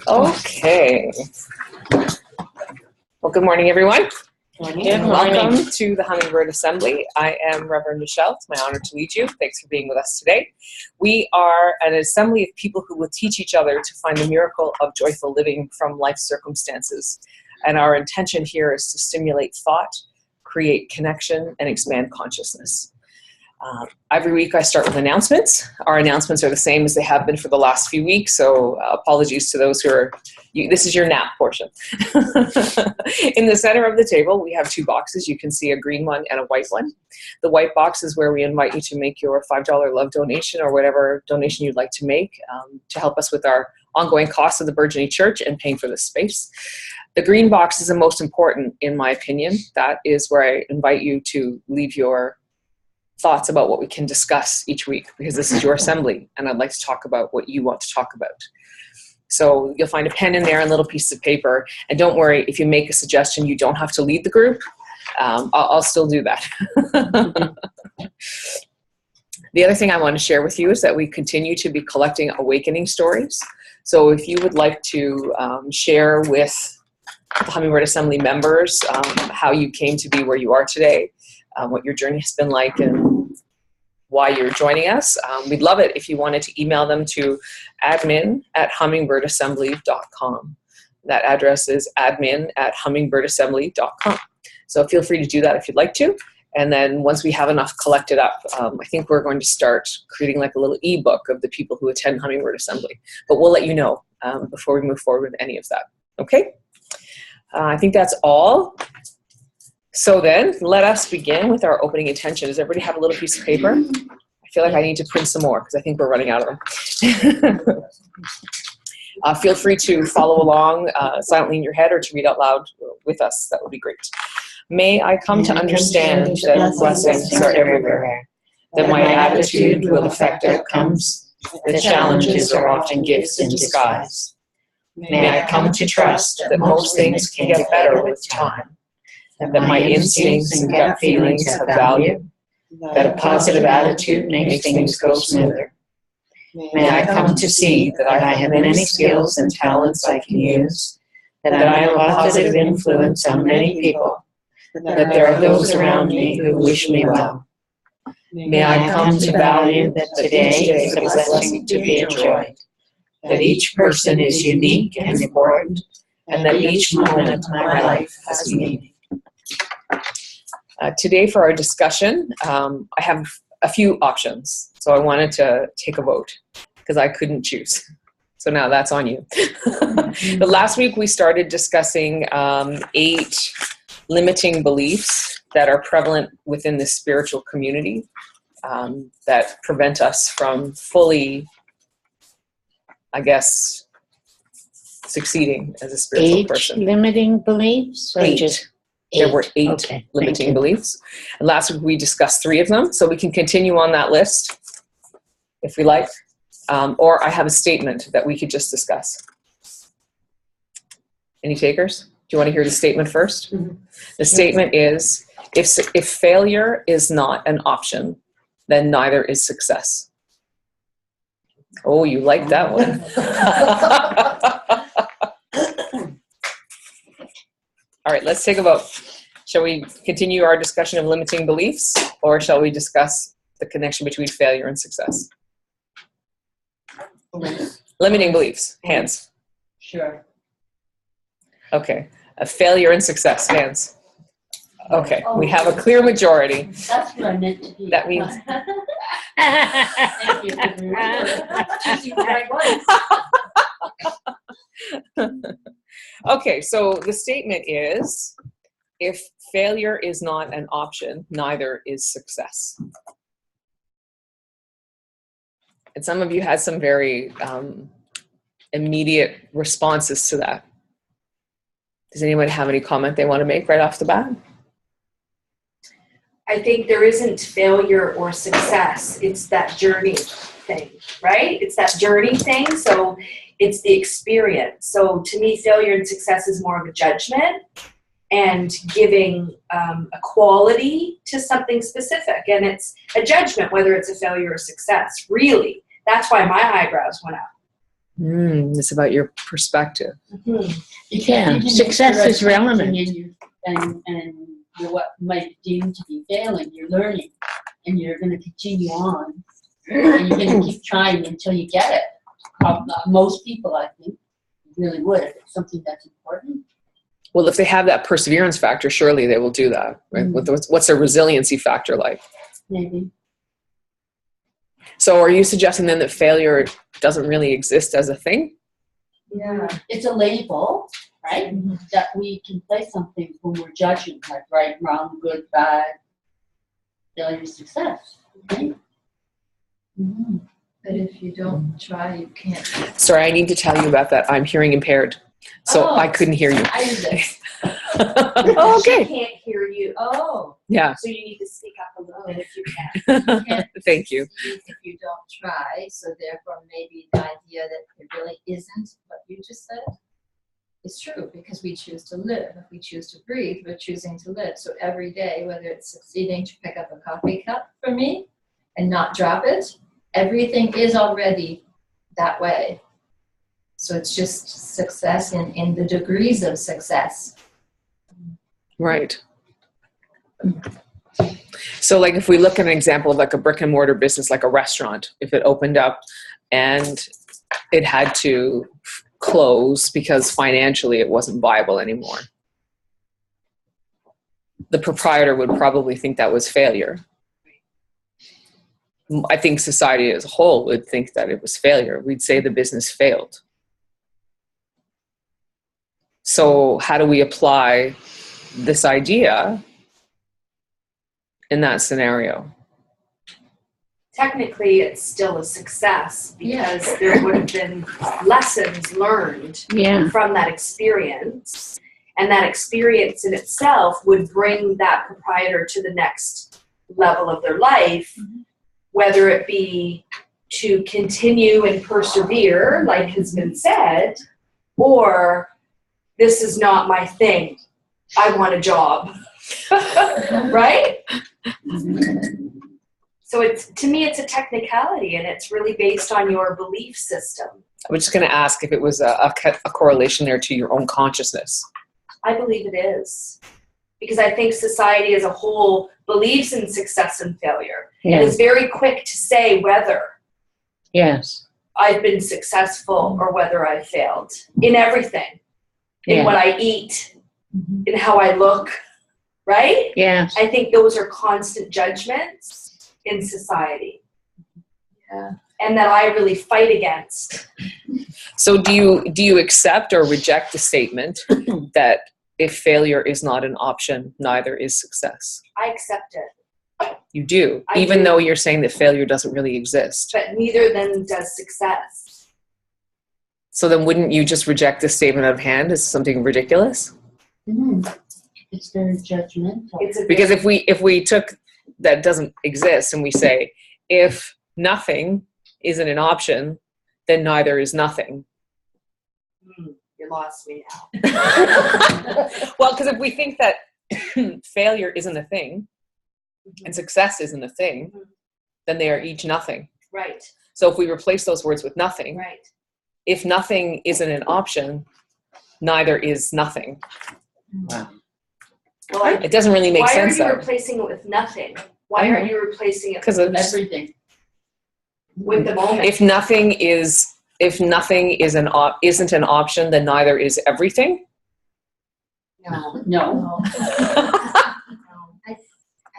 Okay. Well, good morning, everyone. Good morning. Welcome to the Hummingbird Assembly. I am Reverend Michelle. It's my honor to lead you. Thanks for being with us today. We are an assembly of people who will teach each other to find the miracle of joyful living from life circumstances. And our intention here is to stimulate thought, create connection, and expand consciousness. Every week I start with announcements. Our announcements are the same as they have been for the last few weeks, so apologies to those who are, this is your nap portion. In the center of the table, we have two boxes. You can see a green one and a white one. The white box is where we invite you to make your $5 love donation or whatever donation you'd like to make to help us with our ongoing costs of the burgeoning church and paying for this space. The green box is the most important, in my opinion. That is where I invite you to leave your thoughts about what we can discuss each week, because this is your assembly and I'd like to talk about what you want to talk about. So you'll find a pen in there and little pieces of paper, and don't worry, if you make a suggestion, you don't have to lead the group. I'll still do that. The other thing I want to share with you is that we continue to be collecting awakening stories. So if you would like to share with the Hummingbird Assembly members how you came to be where you are today, what your journey has been like, and why you're joining us. We'd love it if you wanted to email them to admin@hummingbirdAssembly.com. That address is admin@hummingbirdAssembly.com. So feel free to do that if you'd like to. And then once we have enough collected up, I think we're going to start creating like a little ebook of the people who attend Hummingbird Assembly. But we'll let you know before we move forward with any of that. Okay? I think that's all. So then, let us begin with our opening intention. Does everybody have a little piece of paper? I feel like I need to print some more because I think we're running out of them. Feel free to follow along silently in your head or to read out loud with us. That would be great. May I come to understand that blessings are everywhere, that my attitude will affect outcomes, that challenges are often gifts in disguise. May I come to trust that most things can get better with time, that my instincts and gut feelings have value, that a positive attitude makes things go smoother. May I come to see that I have many skills and talents I can use, that I am a positive influence on many people, that there are those around me who wish me well. May I come to value that today is a blessing to be enjoyed, that each person is unique and important, and that each moment of my life has meaning. Today for our discussion, I have a few options. So I wanted to take a vote because I couldn't choose. So now that's on you. But last week we started discussing 8 limiting beliefs that are prevalent within the spiritual community that prevent us from fully, I guess, succeeding as a spiritual person. 8 limiting beliefs? Or 8. Just 8. There were 8 limiting beliefs. And last week we discussed 3 of them, so we can continue on that list if we like. Or I have a statement that we could just discuss. Any takers? Do you want to hear the statement first? Mm-hmm. The statement is, if failure is not an option, then neither is success. Oh, you like that one. All right, let's take a vote. Shall we continue our discussion of limiting beliefs, or shall we discuss the connection between failure and success? Limiting beliefs, hands. Sure. Okay, failure and success, hands. Okay, we have a clear majority. That's what I meant to be. That means. Thank you. Okay, so the statement is, if failure is not an option, neither is success. And some of you had some very immediate responses to that. Does anyone have any comment they want to make right off the bat? I think there isn't failure or success. It's that journey thing, right? It's that journey thing. So it's the experience. So to me, failure and success is more of a judgment and giving a quality to something specific. And it's a judgment whether it's a failure or success, really. That's why my eyebrows went up. It's about your perspective. Mhm. Yeah, Even if success you're is relevant. attempting and you're what might deem to be failing, you're learning, and you're going to continue on, and you're going to keep trying until you get it. Most people, I think, really would if it's something that's important. Well, if they have that perseverance factor, surely they will do that. Right? What's their resiliency factor like? Maybe. So are you suggesting then that failure doesn't really exist as a thing? Yeah, it's a label, right? That we can place something when we're judging, like right, wrong, good, bad, failure, success. Right? Mm-hmm. But if you don't try, you can't. Sorry, I need to tell you about that. I'm hearing impaired, so Oh, I couldn't hear you. I do this. Oh, She okay. can't hear you. Oh, Yeah. So you need to speak up a little bit if you can. Thank you. if you don't try, so therefore maybe the idea that it really isn't what you just said is true, because we choose to live. If we choose to breathe, we're choosing to live. So every day, whether it's succeeding to pick up a coffee cup for me and not drop it, everything is already that way. So it's just success in the degrees of success. Right. So like if we look at an example of like a brick and mortar business, like a restaurant, if it opened up and it had to close because financially it wasn't viable anymore, the proprietor would probably think that was failure. I think society as a whole would think that it was failure. We'd say the business failed. So how do we apply this idea in that scenario? Technically, it's still a success because there would have been lessons learned Yeah. from that experience. And that experience in itself would bring that proprietor to the next level of their life, whether it be to continue and persevere, like has been said, or this is not my thing. I want a job. Right? So it's, to me, it's a technicality, and it's really based on your belief system. I was just going to ask if it was a correlation there to your own consciousness. I believe it is. Because I think society as a whole believes in success and failure. Yeah. And is very quick to say whether Yes. I've been successful or whether I failed. In everything. In Yeah. what I eat. In how I look. Right? Yes. I think those are constant judgments in society. Yeah. And that I really fight against. So do you accept or reject the statement that if failure is not an option, neither is success? I accept it. You do, I even do. though you're saying that failure doesn't really exist. But neither then does success. So then wouldn't you just reject this statement out of hand as something ridiculous? It's very judgmental. It's a Because if we took that doesn't exist and we say, if nothing isn't an option, then neither is nothing. You lost me now. Well, because if we think that failure isn't a thing and success isn't a thing, then they are each nothing. Right, So if we replace those words with nothing, right. if nothing isn't an option, neither is nothing. Wow. Well, It doesn't really make why sense are you though. replacing it with nothing? Why aren't you replacing it Because Everything. with the moment? if nothing isn't an option, then neither is everything. No. No. No.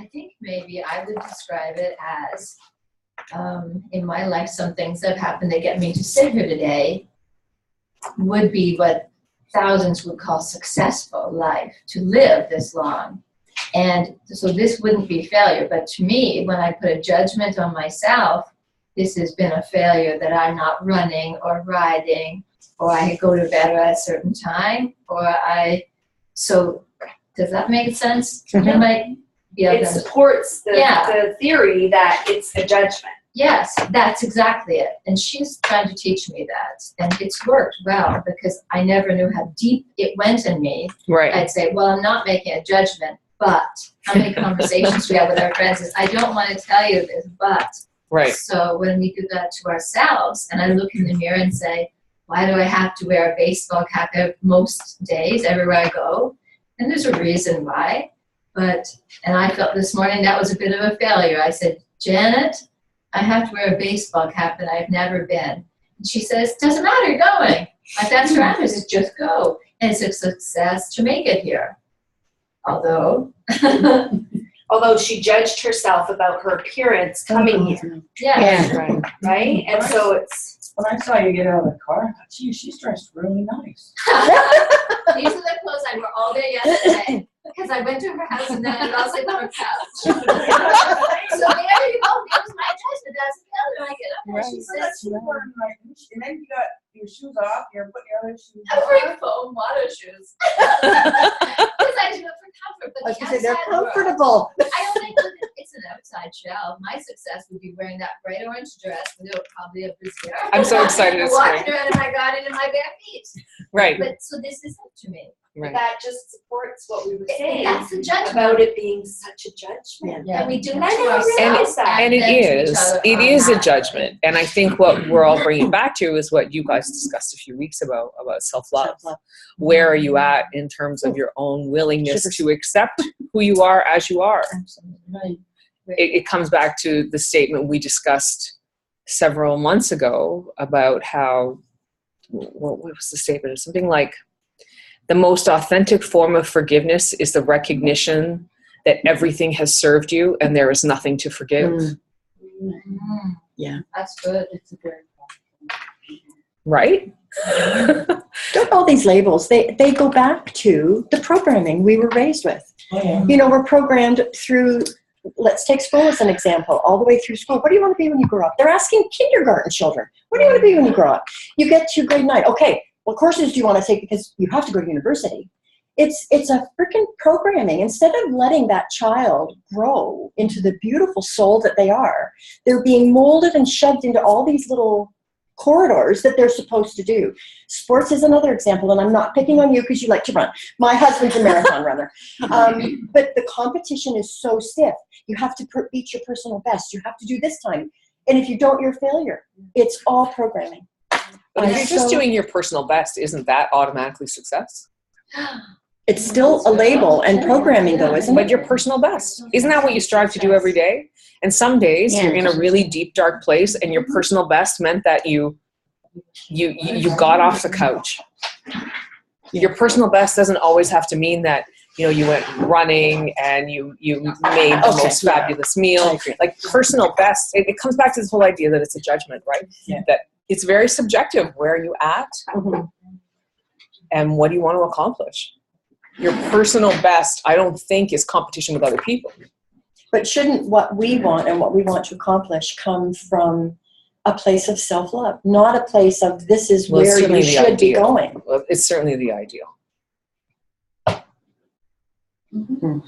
I think maybe I would describe it as, in my life, some things that have happened that get me to sit here today would be what thousands would call successful life, to live this long. And so this wouldn't be failure, but to me, when I put a judgment on myself, this has been a failure that I'm not running or riding, or I go to bed at a certain time, so does that make sense? Mhm. It might be able It to- supports the, Yeah. the theory that it's a judgment. Yes, that's exactly it. And she's trying to teach me that. And it's worked well because I never knew how deep it went in me. Right. I'd say, well, I'm not making a judgment, but how many conversations we have with our friends is, I don't want to tell you this, but. Right. So when we do that to ourselves, and I look in the mirror and say, why do I have to wear a baseball cap most days everywhere I go? And there's a reason why. And I felt this morning that was a bit of a failure. I said, Janet, I have to wear a baseball cap and I've never been. And she says, doesn't matter, you're going. Like, that's your answer, is just go. And it's a success to make it here. Although she judged herself about her appearance coming here, yes. Yeah. right? And so it's, When I saw you get out of the car, I thought, gee, she's dressed really nice. These are the clothes I wore all day yesterday because I went to her house and then I was on her couch. So there you go. There's my dress, but that's the other. I get up and she So that's says, wearing like, and then you got your shoes off, you're putting your other shoes I'm on. wearing foam water shoes. Because I do it for comfort. But I was the gonna say, they're outside world, comfortable. I don't think it's an outside shell. My success would be wearing that bright orange dress with probably a brassiere. I'm so excited And it's walking spring. around in my garden in my bare feet. Right. But so this is up to me. Right. that just supports what we were saying That's the judgment. about it being such a judgment. And we do it And I to never ourselves. realized that. And then to each it other is a automatically. judgment. And I think what we're all bringing back to is what you guys discussed a few weeks about self-love. Self-love. Where are you at in terms of your own willingness Sugars. to accept who you are as you are? Absolutely. It comes back to the statement we discussed several months ago about how, what was the statement? It's something like, the most authentic form of forgiveness is the recognition that everything has served you and there is nothing to forgive. Mm. Yeah. That's good. It's a very Right? Don't all these labels, they go back to the programming we were raised with. Oh, yeah. You know, we're programmed through, let's take school as an example, all the way through school. What do you want to be when you grow up? They're asking kindergarten children, what do you want to be when you grow up? You get to grade 9. Okay, what courses do you want to take because you have to go to university? It's a freaking programming. Instead of letting that child grow into the beautiful soul that they are, they're being molded and shoved into all these little corridors that they're supposed to do. Sports is another example, and I'm not picking on you because you like to run. My husband's a marathon runner. But the competition is so stiff. You have to beat your personal best. You have to do this time. And if you don't, you're a failure. It's all programming. But if you're just So- doing your personal best, isn't that automatically success? It's still a label and programming though, isn't But it? your personal best. Isn't that what you strive to do every day? And some days you're in a really deep, dark place and your personal best meant that you got off the couch. Your personal best doesn't always have to mean that, you know, you went running and you made the Okay, most yeah. fabulous I meal. agree. Like personal best, it comes back to this whole idea that it's a judgment, right? Yeah. That it's very subjective. Where are you at? Mhm. And what do you want to accomplish? Your personal best, I don't think, is competition with other people. But shouldn't what we want and what we want to accomplish come from a place of self-love, not a place of this is Well, it's where certainly you the should be ideal. going? Well, it's certainly the ideal. Mhm.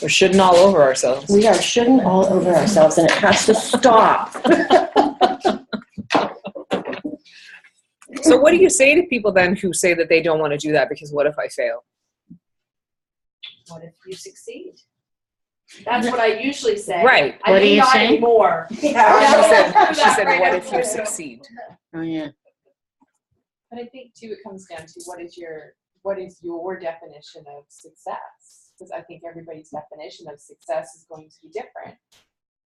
We're shitting all over ourselves. We are shitting all over ourselves, and it has to stop. So what do you say to people then who say that they don't want to do that because what if I fail? What if you succeed? That's what I usually say. Right. I What do mean, you not say? anymore. She said, Right what up if you there. succeed? Oh, yeah. But I think too, it comes down to what is your definition of success? Because I think everybody's definition of success is going to be different.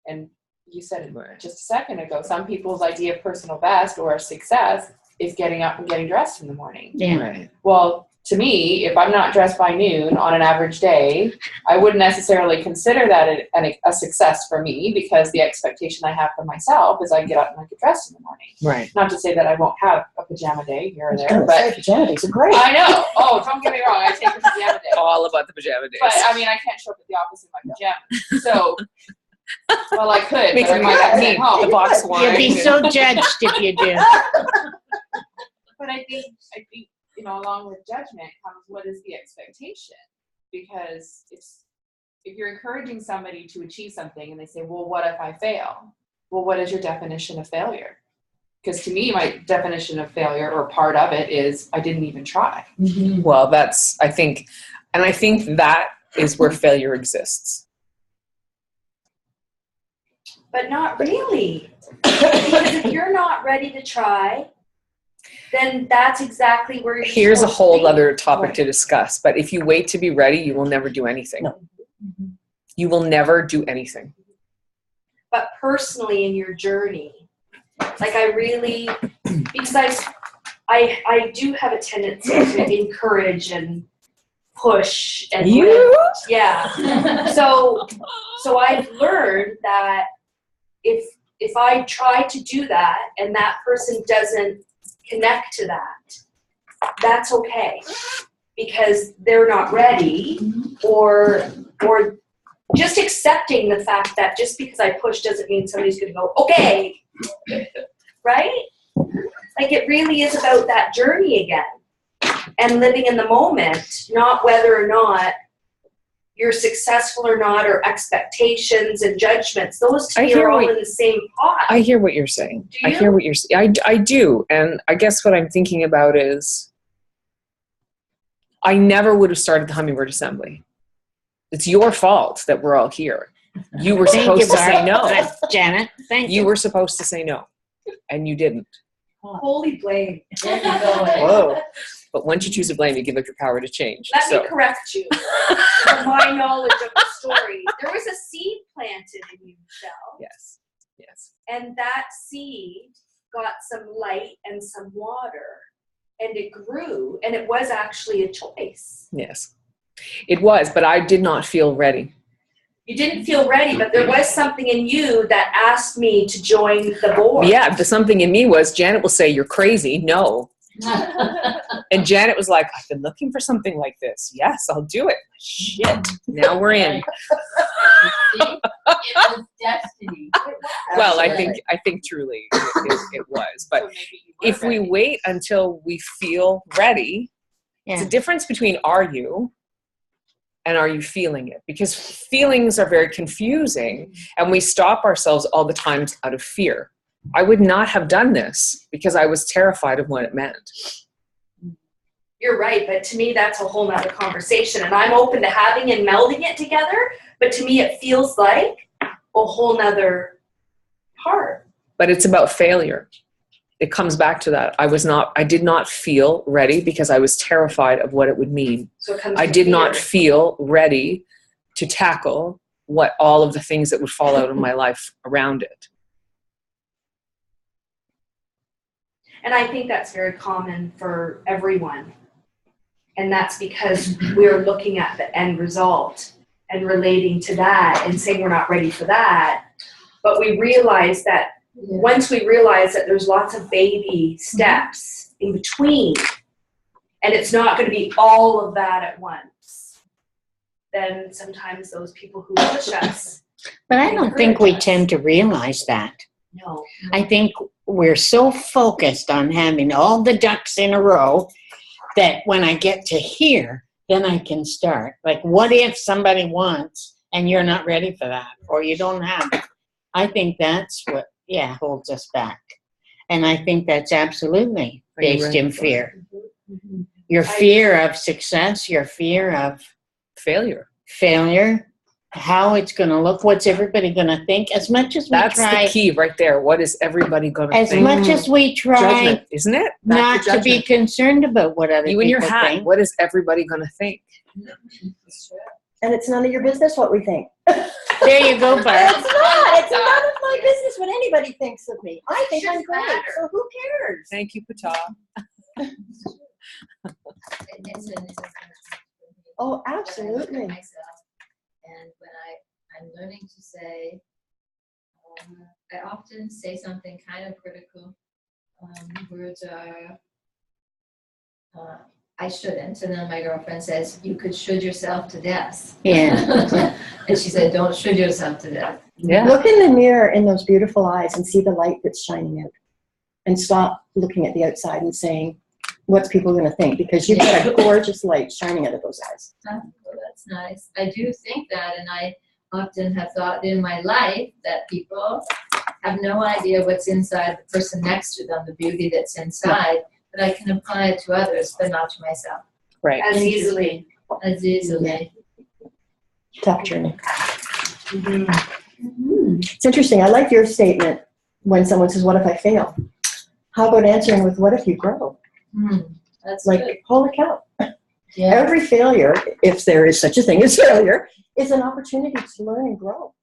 And you said it Right. just a second ago, some people's idea of personal best or success is getting up and getting dressed in the morning. Yeah. Right. Well, to me, if I'm not dressed by noon on an average day, I wouldn't necessarily consider that a success for me, because the expectation I have for myself is I get up and I get dressed in the morning. Right. Not to say that I won't have a pajama day here or there, but Pajama days are great. I know. Oh, don't get me wrong. I take a pajama day. All about the pajama days. But I mean, I can't show up at the office in my pajamas. So, well, I could, Makes but I it might good. not take home. The box wine. You'll be and- so judged if you do. But I think, you know, along with judgment comes what is the expectation? Because if you're encouraging somebody to achieve something and they say, well, what if I fail? Well, what is your definition of failure? Because to me, my definition of failure, or part of it, is I didn't even try. Well, that's, I think that is where failure exists. But not really. Because if you're not ready to try, then that's exactly where you're Here's a supposed to whole be. other topic Right. to discuss, but if you wait to be ready, you will never do anything. No. You will never do anything. But personally in your journey, like I really, because I do have a tendency to encourage and push and yeah. So I've learned that if I try to do that and that person doesn't connect to that, that's okay, because they're not ready, or just accepting the fact that just because I push doesn't mean somebody's going to go, okay, right? Like it really is about that journey again and living in the moment, not whether or not you're successful or not, or expectations and judgments. Those to me are all in the same pot. I hear what you're saying. Do I you? hear what you're saying. I do. And I guess what I'm thinking about is I never would have started the Hummingbird Assembly. It's your fault that we're all here. You were supposed to say no. Janet, thank You were supposed to say no, and you didn't. Holy blame. There you go. Whoa. But once you choose to blame, you give up your power to change. Let So me correct you. From my knowledge of the story, there was a seed planted in you, Michelle, yes, yes. and that seed got some light and some water, and it grew, and it was actually a choice. Yes, it was, but I did not feel ready. You didn't feel ready, but there was something in you that asked me to join the board. Yeah, the something in me was, Janet will say, you're crazy. No. And Janet was like, I've been looking for something like this. Yes, I'll do it. Shit. Now we're in. You see? It was destiny. Well, Absolutely. I think truly it was. But So maybe you were if we ready. wait until we feel ready, it's Yeah. a difference between are you and are you feeling it? Because feelings are very confusing, and we stop ourselves all the time out of fear. I would not have done this because I was terrified of what it meant. You're right, but to me that's a whole nother conversation, and I'm open to having and melding it together, but to me it feels like a whole nother part. But it's about failure. It comes back to that. I did not feel ready because I was terrified of what it would mean. So it comes I from did not fear. feel ready to tackle what all of the things that would fall out of my life around it. And I think that's very common for everyone. And that's because we're looking at the end result and relating to that and saying we're not ready for that. But we realize that once we realize that there's lots of baby steps in between, and it's not going to be all of that at once, then sometimes those people who push us, But I don't think we tend to realize that. no. I think we're so focused on having all the ducks in a row that when I get to here, then I can start. Like, what if somebody wants and you're not ready for that, or you don't have it? I think that's what, holds us back. And I think that's absolutely Are you based ready in for fear. Mhm. Your fear of success, your fear of Failure. failure, how it's going to look, what's everybody going to think. As much as we That's try, the key right there. What is everybody going to as think? much as we try Judgment, isn't it? Back not to be judgment. concerned about what other You and your people hat. think. What is everybody going to think? And it's none of your business what we think. There you go, Barb. It's not. It's none of my business what anybody thinks of me. I think I'm Shouldn't great, matter. so who cares? Thank you, Pata. It's an Oh, absolutely. myself. And when I'm learning to say, I often say something kind of critical. Words are, I shouldn't. And then my girlfriend says, you could should yourself to death. Yeah. And she said, don't should yourself to death. Yeah. Look in the mirror in those beautiful eyes and see the light that's shining out. And stop looking at the outside and saying, what's people going to think? Because you've got a gorgeous light shining out of those eyes. Oh, well, that's nice. I do think that, and I often have thought in my life that people have no idea what's inside the person next to them, the beauty that's inside, but I can apply it to others, but not to myself Right. As easily. as easily. Tough journey. Mhm. It's interesting. I like your statement when someone says, what if I fail? How about answering with, what if you grow? That's good. Like, holy cow. Yeah. Every failure, if there is such a thing as failure, is an opportunity to learn and grow.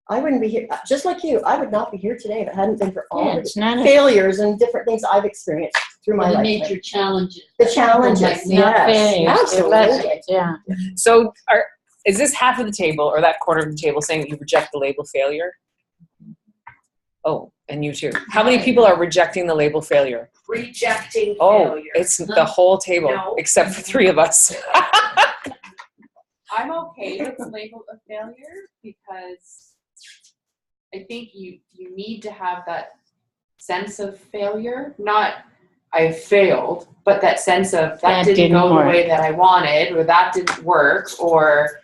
I wouldn't be here, just like you, I would not be here today if it hadn't been for all Yeah, the it's not a, failures and different things I've experienced through my The life. major challenges. The challenges, Like, not yes, failures, they're absolutely. lessons, yeah. So is this half of the table or that quarter of the table saying that you reject the label failure? Oh, and you too. How many people are rejecting the label failure? Rejecting Oh, failure. it's the whole table No. except for 3 of us. I'm okay with the label of failure because I think you need to have that sense of failure. Not I failed, but that sense of that didn't go work. the way that I wanted, or that didn't work, or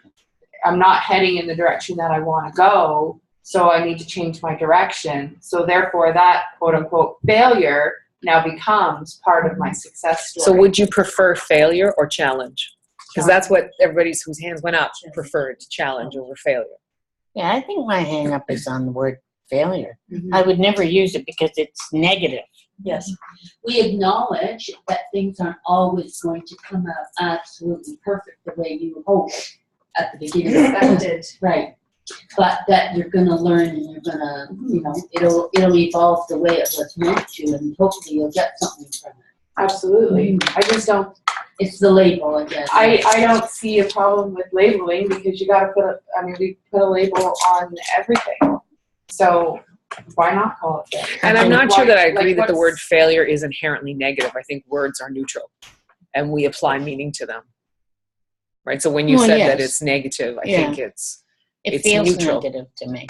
I'm not heading in the direction that I want to go, so I need to change my direction. So therefore that quote unquote failure now becomes part of my success story. So would you prefer failure or challenge? Because that's what everybody whose hands went up preferred, challenge over failure. Yeah, I think my hang up is on the word failure. Mhm. I would never use it because it's negative. Yes. We acknowledge that things aren't always going to come out absolutely perfect the way you hope at the beginning. Expected. Right. But that you're gonna learn and you're gonna, it'll evolve the way it was meant to, and hopefully you'll get something from it. Absolutely. I just don't. It's the label again. I don't see a problem with labeling because you got to we put a label on everything. So why not call it failure? And I'm not sure that I agree Like, that the word what's- failure is inherently negative. I think words are neutral and we apply meaning to them. Right? So when you Well, said yes. that it's negative, I think It it's feels neutral. negative to me.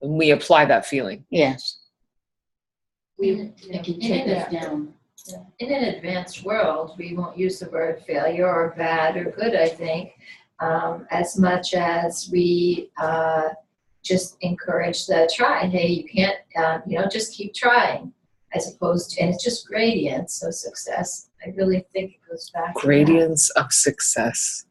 and we apply that feeling. Yes. It can take us down. In an advanced world, we won't use the word failure or bad or good, I think, as much as we just encourage the try. Hey, you can't, just keep trying, as opposed to, and it's just gradients of success. I really think it goes back to that. Gradients of success.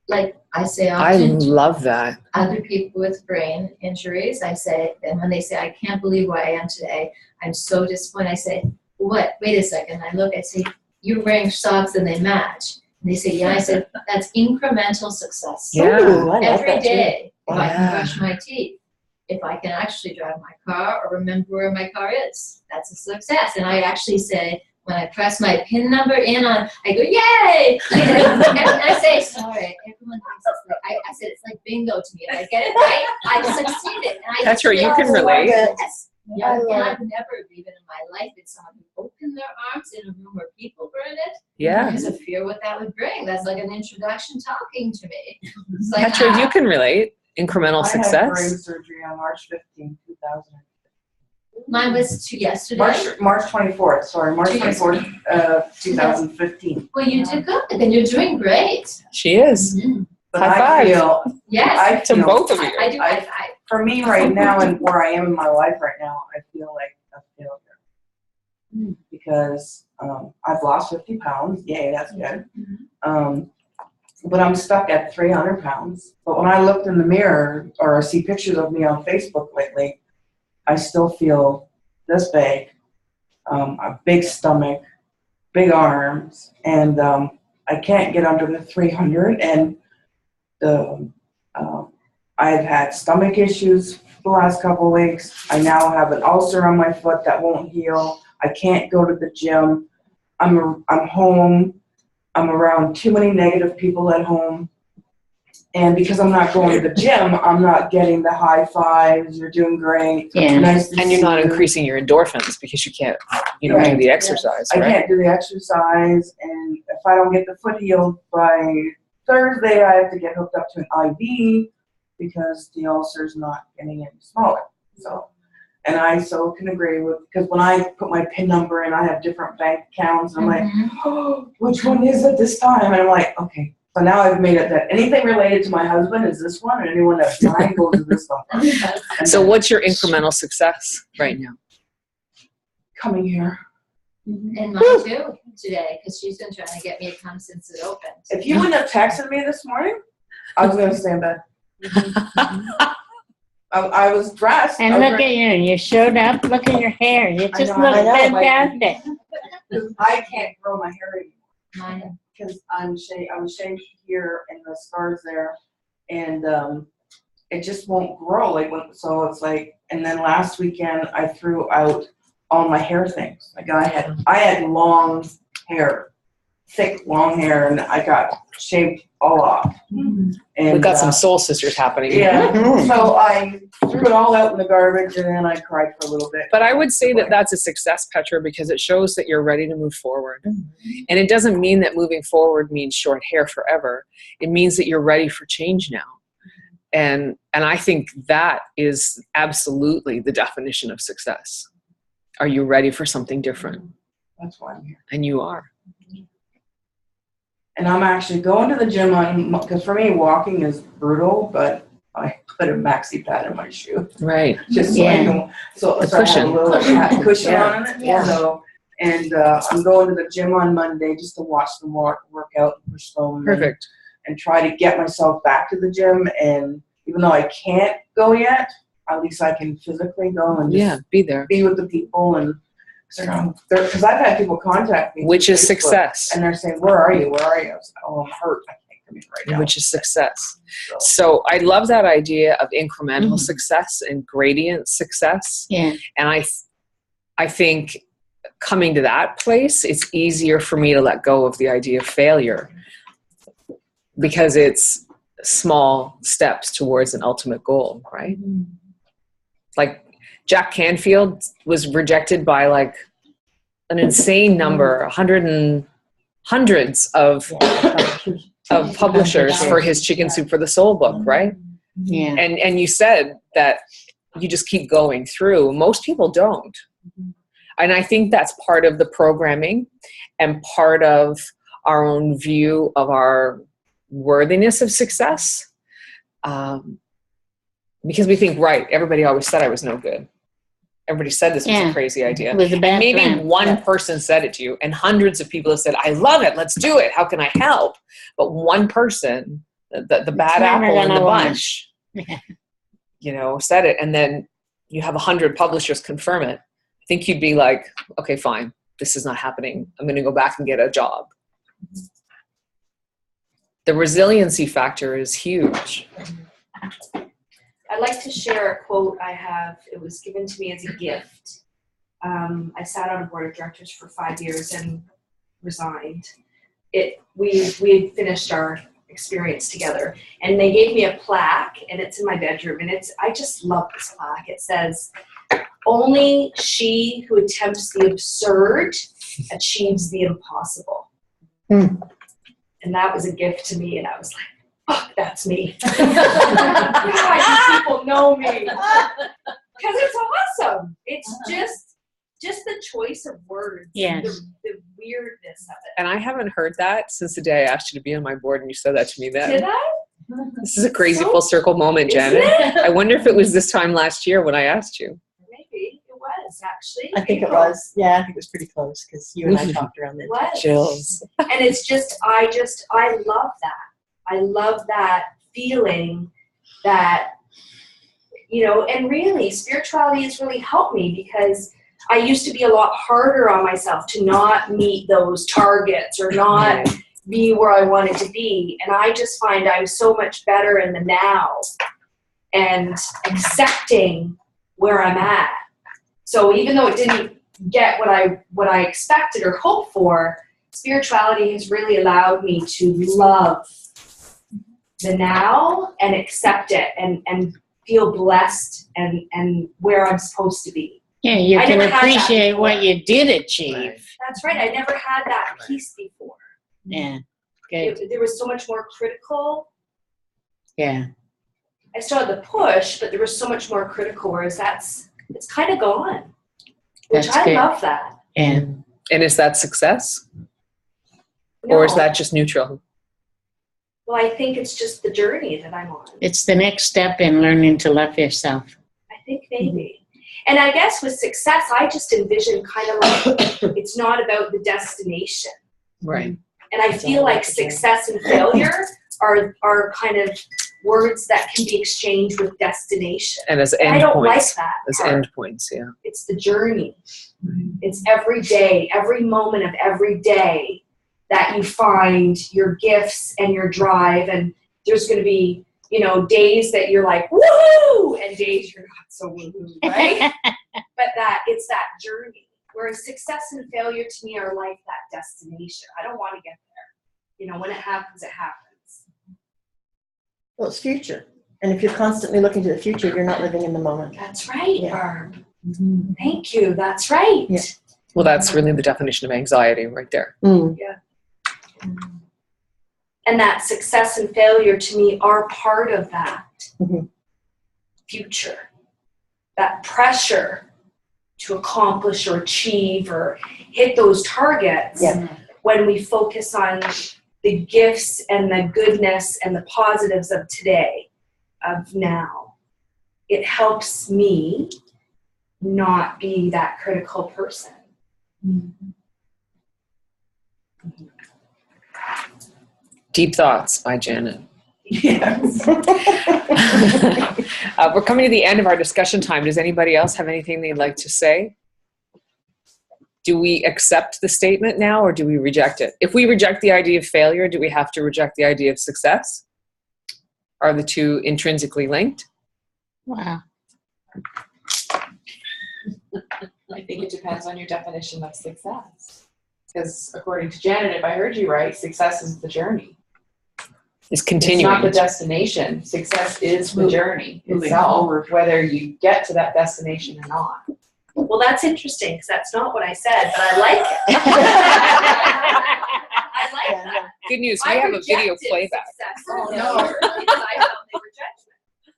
Like I say I often to love that. other people with brain injuries, I say, and when they say, I can't believe where I am today, I'm so disappointed, I say, what? Wait a second. I look, I say, you're wearing socks and they match. And they say, yeah. I said, that's incremental success. Yeah. Ooh, I like Every that too. day, if I can Yeah. brush my teeth, if I can actually drive my car or remember where my car is, that's a success. And I actually say, when I press my PIN number in on, I go, yay! And I say, sorry, everyone thinks it's like, I said, it's like bingo to me. If I get it right, I've succeeded. And I That's right, you feel can so relate. good. I And love I've never, even in my life, been someone who opened their arms in a room where people were in it. Yeah. Because of fear what that would bring. That's like an introduction talking to me. It's like, Petra, you can relate. Incremental I had brain success. surgery on March 15, 2000. mine was to yesterday. March 24th, sorry, March To yes- 24th, 2015. Well, you did good, and you're doing great. She is. But High I five. feel, Yes, I To feel, both of you. I do. I for me right now and where I am in my life right now, I feel like a failure. Because I've lost 50 pounds. Yay, that's good. But I'm stuck at 300 pounds. But when I looked in the mirror or see pictures of me on Facebook lately, I still feel this big, a big stomach, big arms, and I can't get under the 300. And I've had stomach issues the last couple of weeks. I now have an ulcer on my foot that won't heal. I can't go to the gym. I'm home. I'm around too many negative people at home. And because I'm not going to the gym, I'm not getting the high fives. You're doing great. Yeah. Nice to And you're see not you. increasing your endorphins because you can't, do Right. the exercise, I right? can't do the exercise, and if I don't get the foot healed by Thursday, I have to get hooked up to an IV because the ulcer's not getting any smaller. So, and I so can agree with, because when I put my PIN number in, I have different bank accounts, and I'm like, oh, which one is it this time? And I'm like, okay. So now I've made it that anything related to my husband is this one, and anyone that's mine goes to this one. And So then what's your incremental success right now? coming here? and mine too today, because she's been trying to get me to come since it opened. If you wouldn't have texted me this morning, I was gonna stay in bed. I was dressed. And I was look at you showed up, look at your hair, you just know, look I know, fantastic. I can't grow my hair anymore. Mine, Because I was shaved here and the scars there, and it just won't grow. So it's like, and then last weekend I threw out all my hair things. Like I had long hair, thick long hair, and I got shaved all off. And We've got some soul sisters happening. yeah. So I threw it all out in the garbage, and then I cried for a little bit. But I would say that that's a success, Petra, because it shows that you're ready to move forward. And it doesn't mean that moving forward means short hair forever. It means that you're ready for change now. And I think that is absolutely the definition of success. Are you ready for something different? That's why I'm here. And you are. And I'm actually going to the gym because for me walking is brutal, but I put a maxi pad in my shoe Right. just so I can, so I have a little cushion on it. Yeah. So, and I'm going to the gym on Monday just to watch them work out and push them. Perfect. And try to get myself back to the gym. And even though I can't go yet, at least I can physically go and just Be there. be with the people. And because I've had people contact me. Which through is Facebook, success. And they're saying, where are you? Where are you? I was like, oh, I'm hurt. I can't come in right now. Which is success. So, So I love that idea of incremental success and gradient success. Yeah. And I think coming to that place, it's easier for me to let go of the idea of failure because it's small steps towards an ultimate goal, right? Like Jack Canfield was rejected by like an insane number, hundreds of publishers for his Chicken Soup for the Soul book, right? Yeah. And you said that you just keep going through. Most people don't. And I think that's part of the programming and part of our own view of our worthiness of success. Because we think, right, everybody always said I was no good. Everybody said this was a crazy idea. It was a bad Maybe plan. one person said it to you, and hundreds of people have said, I love it, let's do it, how can I help? But one person, the bad never apple in the gonna win. bunch, said it, and then you have 100 publishers confirm it. I think you'd be like, okay, fine, this is not happening. I'm going to go back and get a job. The resiliency factor is huge. I'd like to share a quote I have. It was given to me as a gift. I sat on a board of directors for 5 years and resigned. We had finished our experience together, and they gave me a plaque, and it's in my bedroom, and I just love this plaque. It says, "Only she who attempts the absurd achieves the impossible." And that was a gift to me, and I was like, fuck, that's me. Why do people know me? Because it's awesome. It's just the choice of words. Yes. The weirdness of it. And I haven't heard that since the day I asked you to be on my board and you said that to me then. Did I? This is a crazy full circle moment, Isn't Janet. it? I wonder if it was this time last year when I asked you. Maybe it was actually. I think it was. Yeah, I think it was pretty close because you and I talked around It it. was. Chills. And it's just, I love that. I love that feeling that, and really spirituality has really helped me because I used to be a lot harder on myself to not meet those targets or not be where I wanted to be. And I just find I'm so much better in the now and accepting where I'm at. So even though it didn't get what I expected or hoped for, spirituality has really allowed me to love the now and accept it and feel blessed and where I'm supposed to be. Yeah, you I can never had that appreciate what before. you did achieve. That's right. I never had that peace before. Yeah, good. There was so much more critical. Yeah. I still had the push, but there was so much more critical, whereas it's kind of gone. Which That's I good. love that. And And is that success? Or is No. that just neutral? Well, I think it's just the journey that I'm on. it's the next step in learning to love yourself. I think maybe. And I guess with success, I just envision kind of like it's not about the destination. Right. And I feel like success and failure are kind of words that can be exchanged with destination. And as I don't like endpoints. that As part. endpoints, yeah. It's the journey. It's every day, every moment of every day that you find your gifts and your drive. And there's going to be, you know, days that you're like, woohoo, and days you're not so woohoo, right? But that it's that journey. Whereas success and failure to me are like that destination. I don't want to get there. You know, when it happens, it happens. Well, it's future. And if you're constantly looking to the future, you're not living in the moment. That's right, Yeah. Barb. Thank you. That's right. Yeah. Well, that's really the definition of anxiety right there. Mm. And that success and failure to me are part of that Mhm. future. That pressure to accomplish or achieve or hit those targets Yeah. when we focus on the gifts and the goodness and the positives of today, of now. It helps me not be that critical person. Deep Thoughts by Janet. Yes. We're coming to the end of our discussion time. Does anybody else have anything they'd like to say? Do we accept the statement now or do we reject it? If we reject the idea of failure, do we have to reject the idea of success? Are the two intrinsically linked? Wow. I think it depends on your definition of success. Because according to Janet, if I heard you right, success is the journey. Is It's continuing. not the destination. Success is the journey Moving itself, forward. whether you get to that destination or not. Well, that's interesting because that's not what I said, but I like it. I like Yeah, that. Good news, we I have a video rejected playback. success Oh, and no. failure because I felt they were judgment.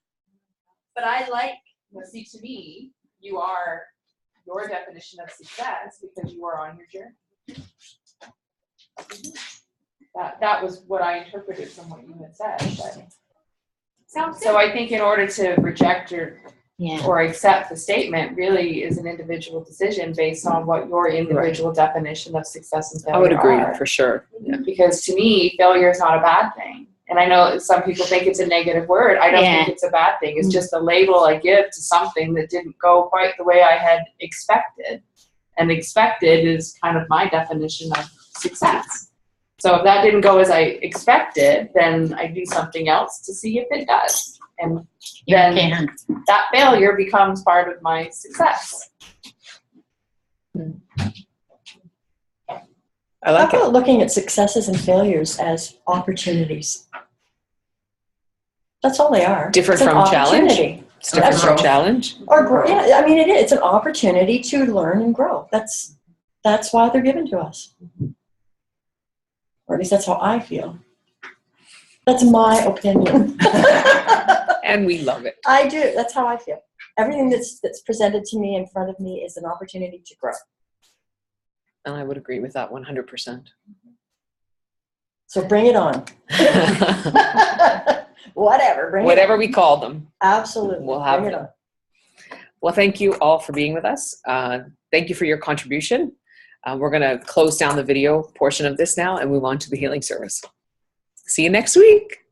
But I like, Well, see, to me, you are your definition of success because you are on your journey. That was what I interpreted from what you had said. But, sounds so I think in order to reject Yeah. or accept the statement really is an individual decision based on what your individual definition of success and failure I would agree, are. for sure. Yeah. Because to me, failure is not a bad thing. And I know some people think it's a negative word. I don't think it's a bad thing. It's just a label I give to something that didn't go quite the way I had expected. And expected is kind of my definition of success. So if that didn't go as I expected, then I do something else to see if it does. And You then can. that failure becomes part of my success. I How like it. about looking at successes and failures as opportunities? That's all they are. Different It's an from challenge? opportunity. It's different That's from right. challenge. Or grow. Yeah, I mean, it is. It's an opportunity to learn and grow. That's why they're given to us. Or at least that's how I feel. That's my opinion. And we love it. I do. That's how I feel. Everything that's presented to me in front of me is an opportunity to grow. And I would agree with that 100%. So bring it on. Whatever. Bring Whatever it on. we call them. Absolutely. We'll have bring it them. on. Well, thank you all for being with us. Thank you for your contribution. We're going to close down the video portion of this now and move on to the healing service. See you next week.